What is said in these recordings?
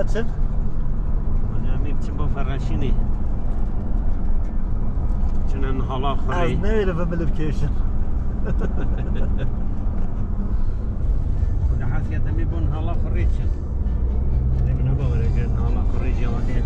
Martin? Ja mieć po farashini. Çenen hala I've khari. never lived a location. Da hasiyata mi bun hala khari. Ne bana bağırıyor hala khari cevadi.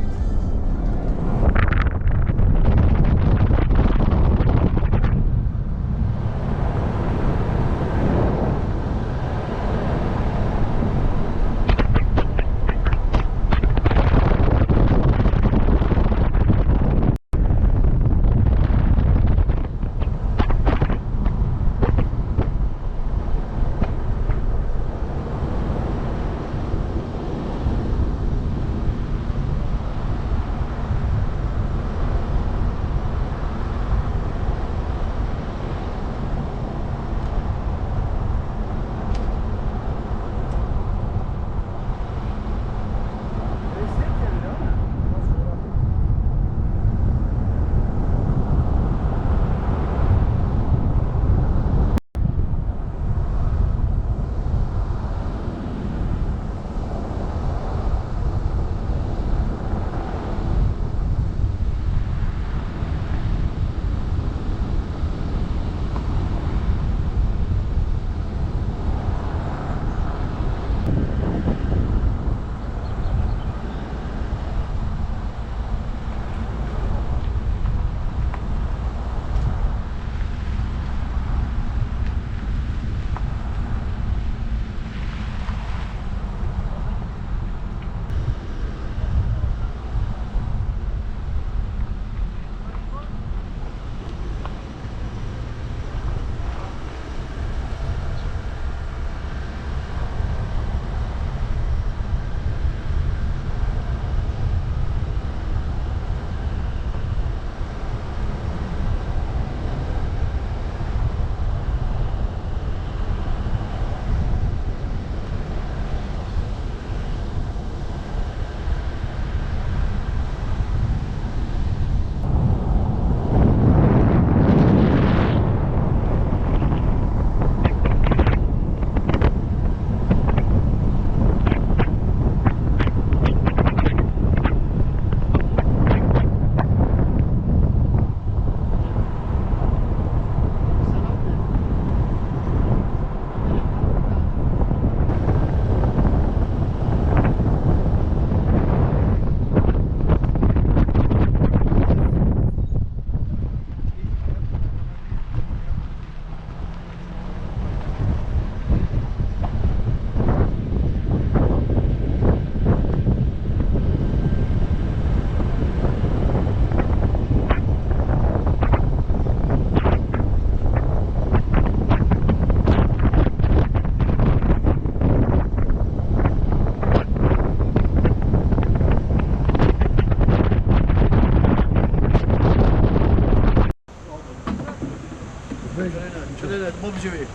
مو بجوي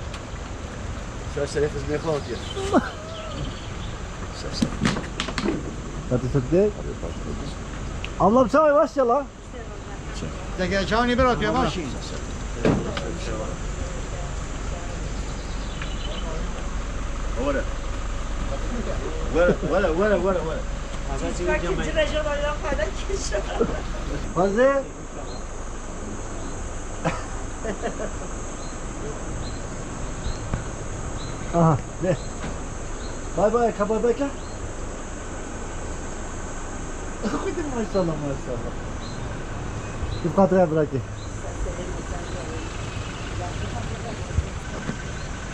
شو يفز من كلاوديا Hadi Sıddık. Ablam çay yavaş ya la. دقيقة برات يا ماشي ولا ولا ولا ولا ولا Fazla. Aha ne? Bay bay kabardayken. Koydum maşallah maşallah. Bir kadraya bırakayım.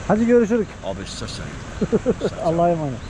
Hadi görüşürük. Abi sen. Allah'a emanet.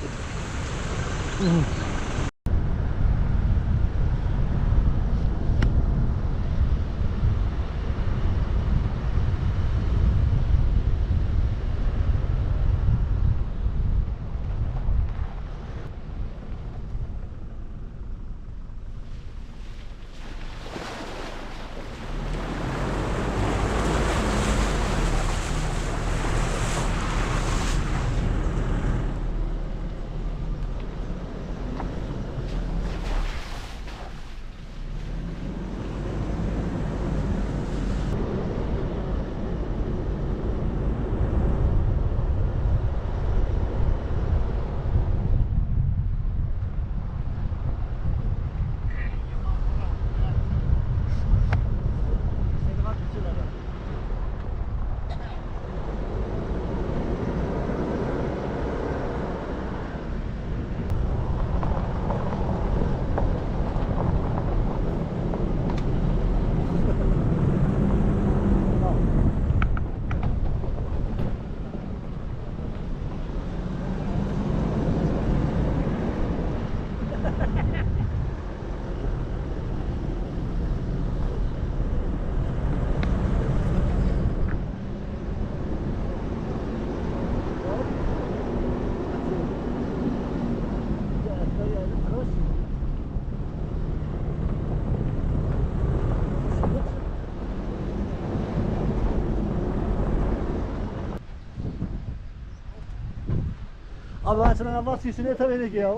Abi ben sana avaz yüzüne yeter ki ya.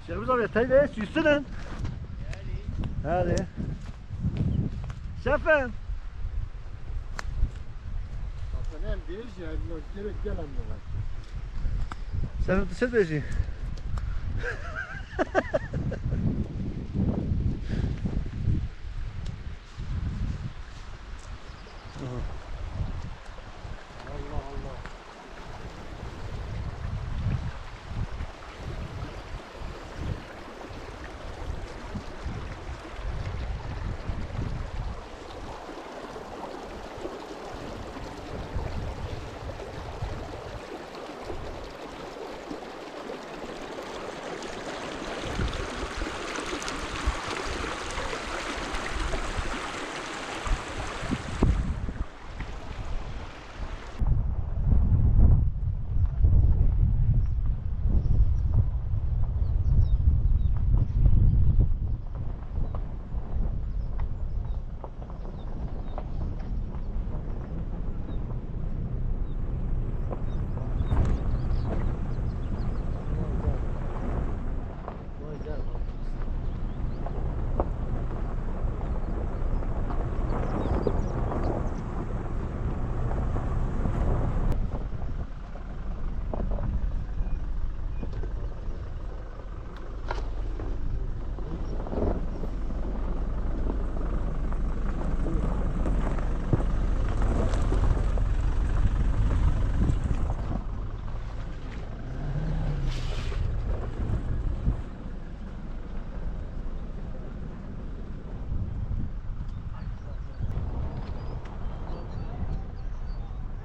Şerimiz abi yeter de yüzüne. Hadi. Şefim. Hem değil ya, gerek gelen de var. Sen dışarı beci. Allah Allah.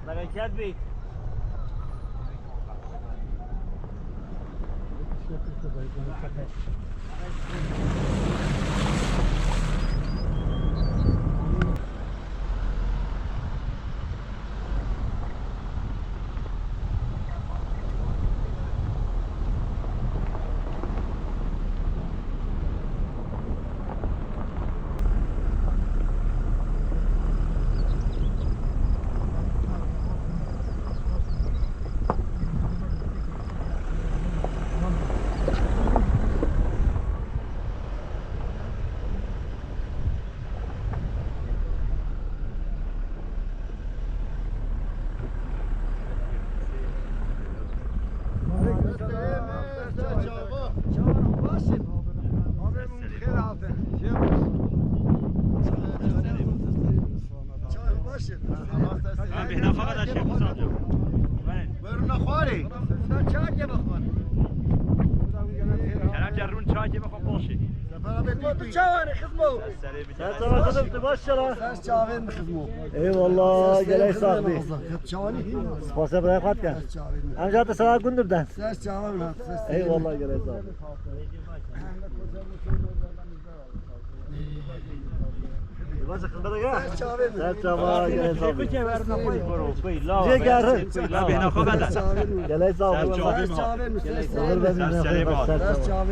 Bereket bey. Abi ne kadar şey yapacağım. Buyurun akhwari. Sen çay ye bakman. Kerem Cerrun çay gibi kopoşi. Tu çavani khidmo. Sen sana kızım maşallah. Sen çavani khidmo. Eyvallah gelek sahibi. Çavani. Spasa bırak at gel. Amca da sana gündürden. Sen çavani. Eyvallah gelek sahibi. Başka kızlara gel. Sen çavani. Sen çabuk gelek sahibi. Diye gelin. Abi ne kadar. Gelek sahibi. Sen çavani. Olur ben Sen ne seni yapayım? bak. Sen çavani.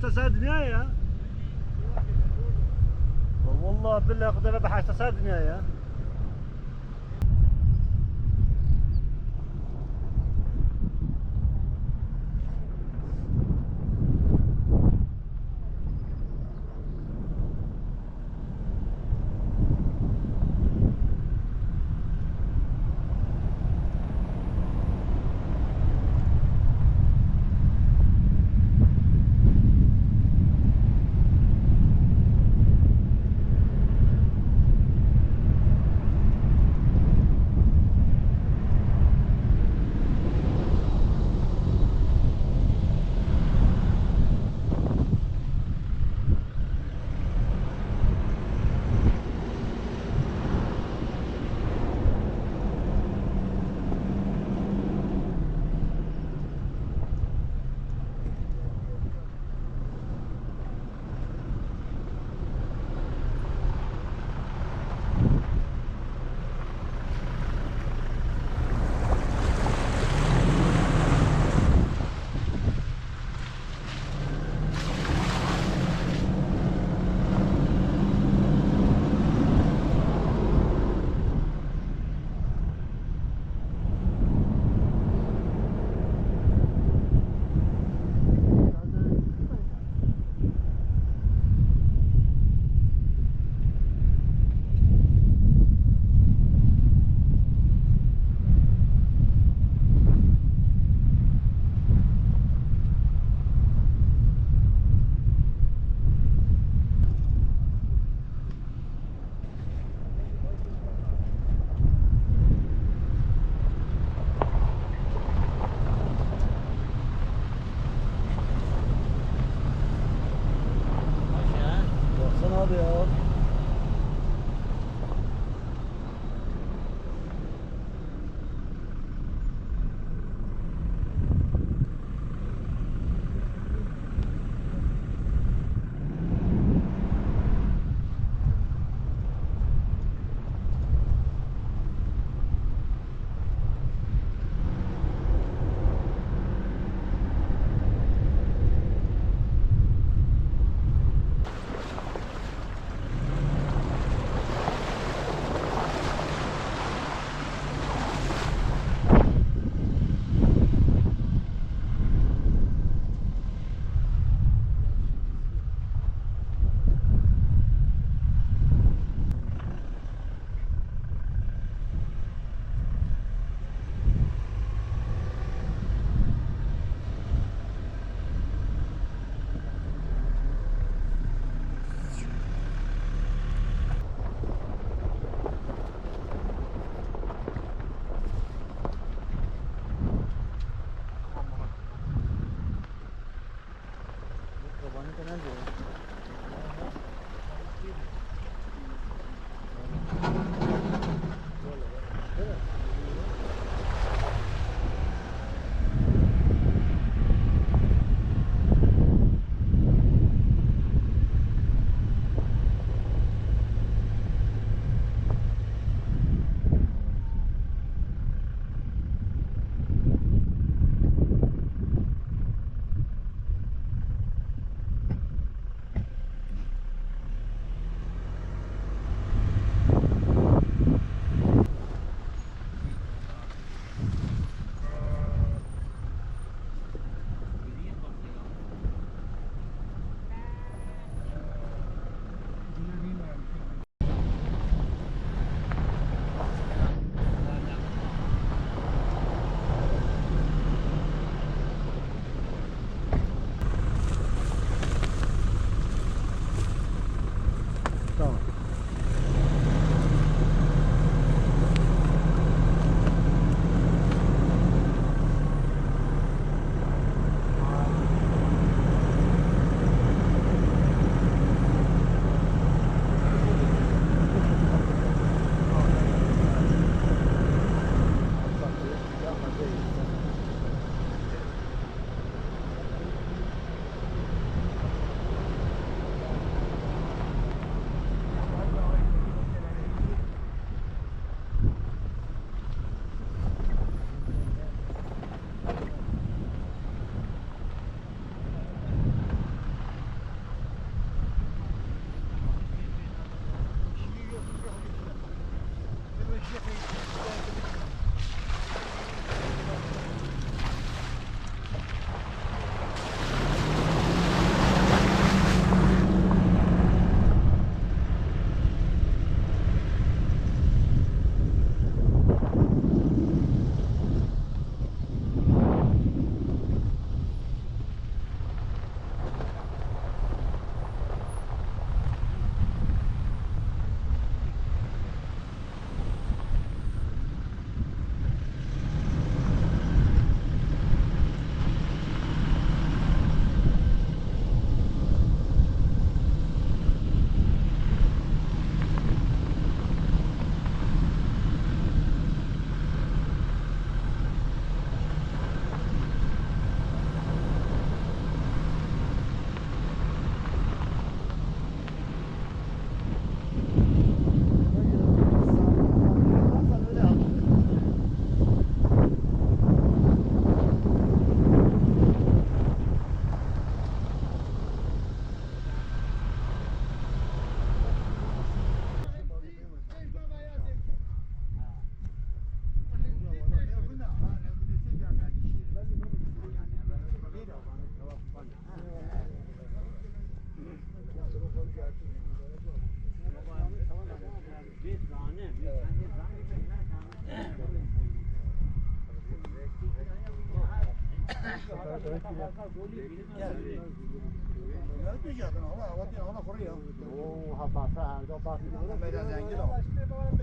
صار دنيا يا والله بالله قد ربح صار دنيا يا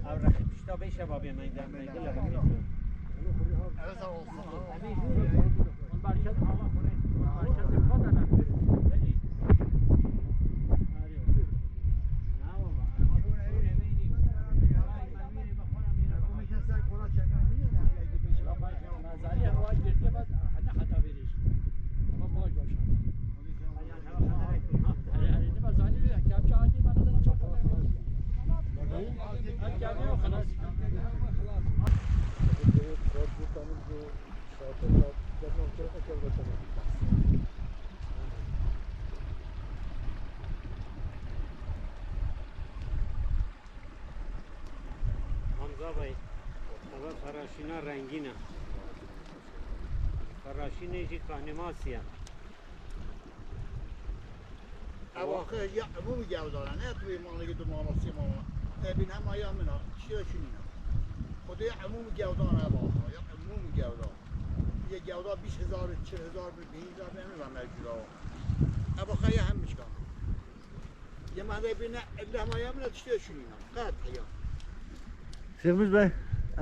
Avrak işte 5 şabab yemeğinden Hamza Bey, ama faraşina rengine. Faraşine ji kahnemasya. اواخر یا عموم گودانه نه توی مالگی تو مالسی ما تبین هم آیا منا چیه چنینا خدای عموم گودانه اواخر یا عموم گودان یه گودان 20000 40000 به 20000 نمیدونم مجبورا اواخر یه هم میشکن یه ماده بین ابله هم آیا منا چیه چنینا قد یا Şefimiz Bey,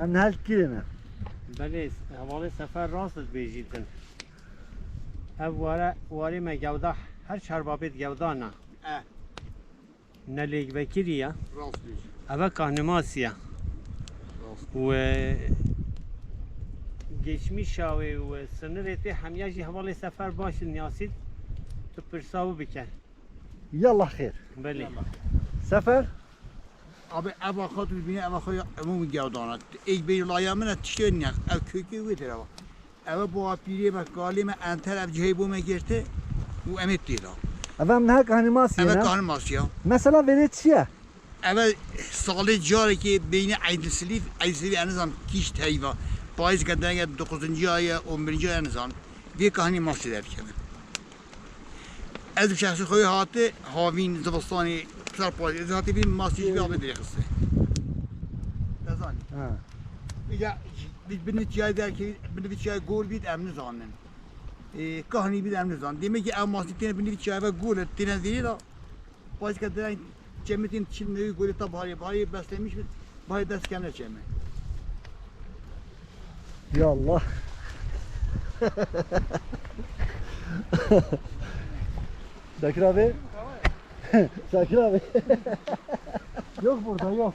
em nehal kirene. بله حواله سفر راست بیجیتن. واره ما گودا هر شربابت گودا نه. اه نلیگ بکریه. راست بیش اول کهنماسیه. راست و geçmiş ve sınır eti hamiyaji havalı sefer başı niyasit tu pırsavı biken. Yallah khair. Beli. Sefer. abi اواخر تو ببینی اواخر یا عموم گودانه ای بیر لایه منا چیه نه او کوکی ویتر اوا اوا با پیری و گالی من انتر اف جهی بو مگرته و امید دیرا Efendim nehal kahneması اوا yine. کان ماسیا Mesela venetiye. اول سال جاری که بین عیدسلیف انزان کیش تایوا باعث کردن که 9 آیا 11 آیا انزان وی کهانی ماسی در کنه از شخص خوی هاته هاوین زبستانی پسر پای از هاته بین ماسیج بیا بدری خسته نزانی Ha. بینید جای در که بینید جای گول بید امن زانن کهانی بید امن زان دیمه که ام ماسی تینه بینید جای و گول تینه دیری را باعث کردن cemiyetin Çin'de golü tabi beslemiş bir bari ders kendine çemme. Yallah. Şakir abi. Şakir abi. Yok burada yok.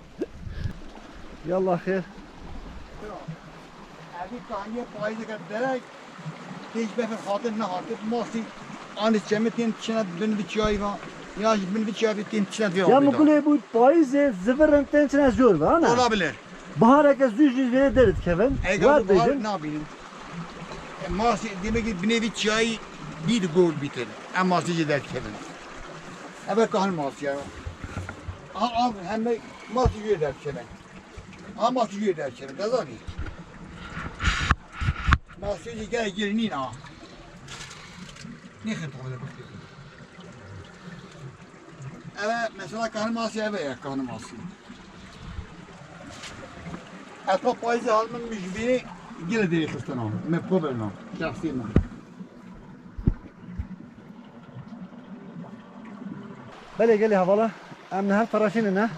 Yallah khair. Abi kahniye payı kadar hiç befer hatır ne hatır masi anı cemiyetin Çin'de bin bir çay var. Ya bin bir çay bitin Çin'de bir Ya mukule bu payız zıvırın tençine zor var ana. olabilir. Bahara kes 100 lira derit Kevin. Var Eğer dedim. ne yapayım? Masi demek ki bir nevi çay bir gol bitir. Ama masi der Kevin. Evet kahn masi ya. Abi hem de masi yiyor der Kevin. Ama masi yiyor der Kevin. Kazanı. Masi gel gelinin ha. Ne kadar bakıyor. Evet mesela kahn masi evet ya kahn masi. Hatta payızı almanın mücbiri gene değil kıstan o. Me problem o. Şahsi mi? Böyle geli havalı. Em nehal faraşine ne?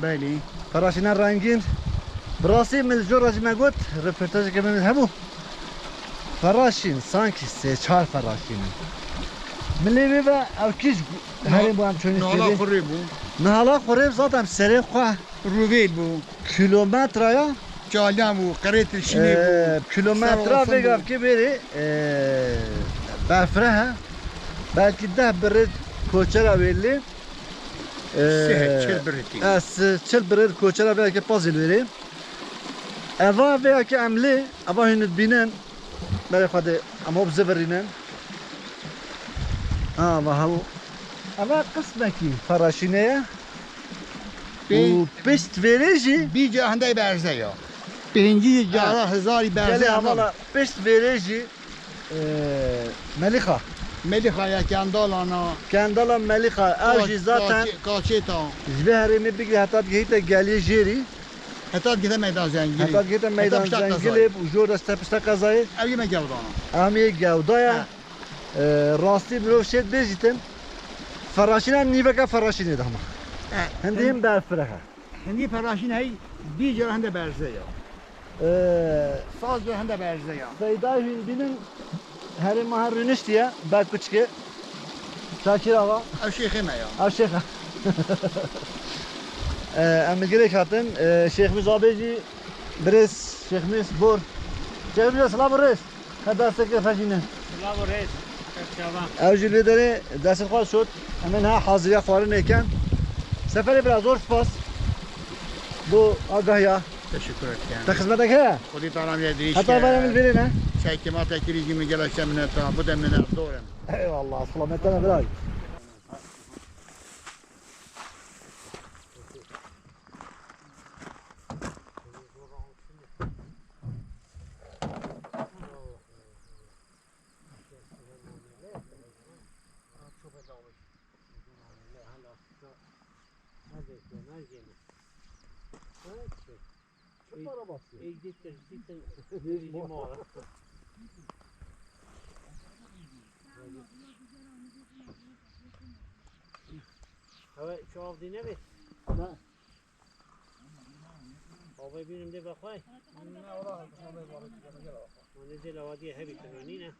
Beli. Faraşine rengin. Burası mezcur acime got. Röportaj kememiz hemu. Faraşin sanki seçar faraşini. Milli ve avkiz herim bu am çönüş Nala dedi. kuru bu. Nahala korem zaten seri kwa Ruvel bu. kilometraya Çalyan bu. Karetil şimdi bu. kilometre Sarı ve olsun bu. ki biri bafre ha. Belki de bir koçera belli. Sehet, çel biriti. Çel birer koçera belki pazil veri. Eva veya ki emli ama hünüt binen böyle hadi ama bu zeverinen. Ha vahav. Ama kısmeki faraşineye bu pist verici Bir cahanda berze ya. Birinci cahada hızari berze. geli havala pist verici Melika. Melika ya kendalana. Kendala Melika avcı zaten Kaçeta. ve herimi bir hatta gehite geliyor jeri حتی گیت میدان زنگیری حتی گیت میدان زنگیلی و جور است پشت قضایی اوی مگودانا امی گودایا راستی برو شد بیجیتن فراشینا نیوه که فراشینی ده ما هندیم برفره هندی فراشین هی بی جر هنده برزه یا ساز جر هنده برزه یا Beyda Hündü'nün her mahar rünüş diye ben küçük Şakir Ağa او شیخه میا Avşeha Emir hatın Şeyhimiz abeci Bres Şeyhimiz Bor Şeyhimiz Salam Bres Kadar sekre fajine سلام و رئیس شبان Evcil lideri dersin khal şut hemen ha hazırya kvarın eken Seferi biraz zor spas Bu agahya تشکر اتکن Ta hizmetek he خودی تانم یه دریش Hatta benim verin ha شاکی ما تکریجی می گلشته من تا بودم من دورم Eyvallah selametten bırak هوا شو دینه بی؟ آبی بینم ده بخوای. نه والله نزل وادی هبی تمرینه.